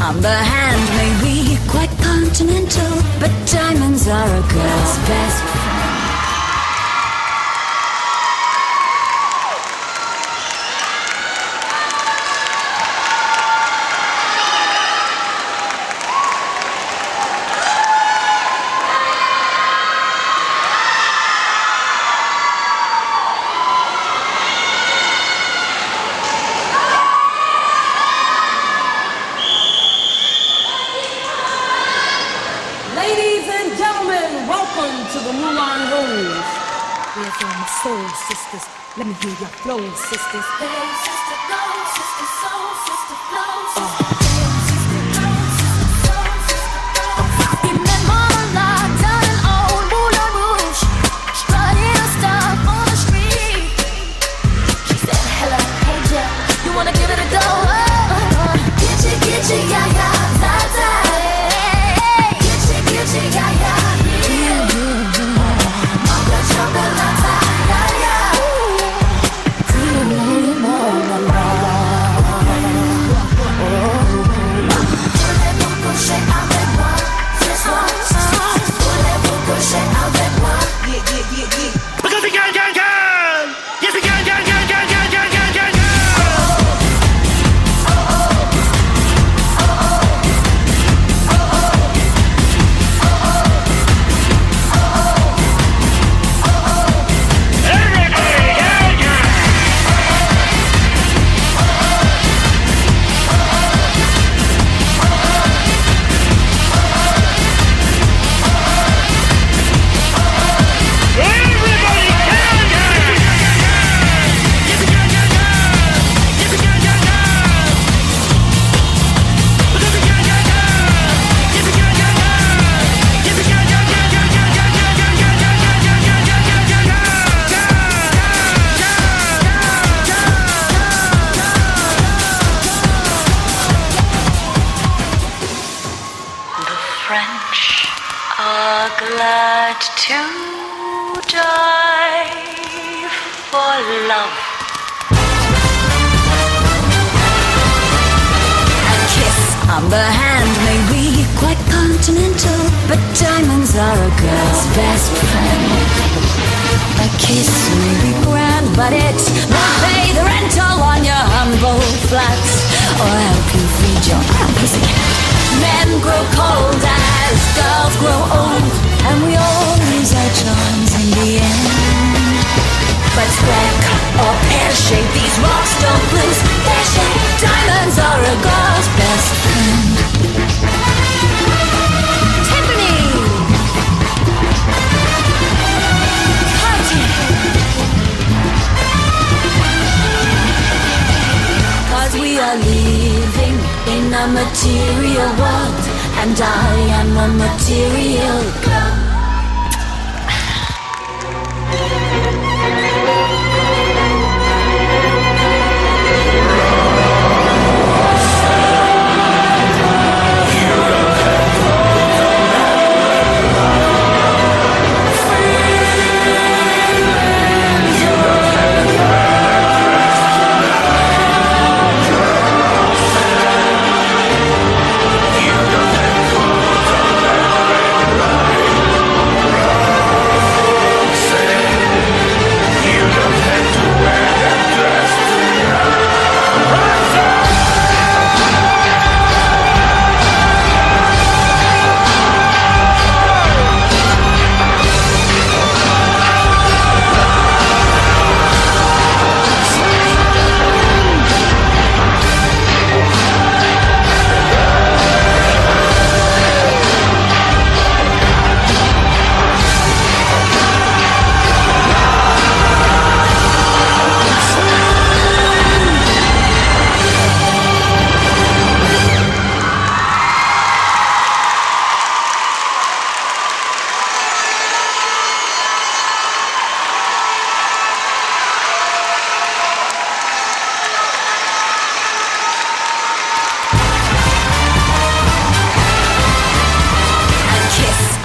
on the hand may be quite continental, but diamonds are a girl's best friend. Ladies and gentlemen, welcome to the Moulin Rouge. Where's all my soul sisters? Let me hear your flow, sisters. Hey, sister, go, sister, soul, sister, flow, sister. French are glad to die for love. A kiss on the hand may be quite continental, but diamonds are a girl's best friend. A kiss may be grand, but it won't pay the rental on your humble flats, or help you feed your pussycat. Men grow cold as girls grow old, and we all lose our charms in the end. But square cut or pear shape, these rocks don't lose their shape. Diamonds are a girl's best friend. Tiffany, Cartier, 'cause we are living in a material world, and I am a material girl.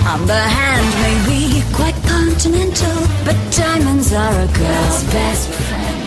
On the hand may be quite continental, but diamonds are a girl's best friend.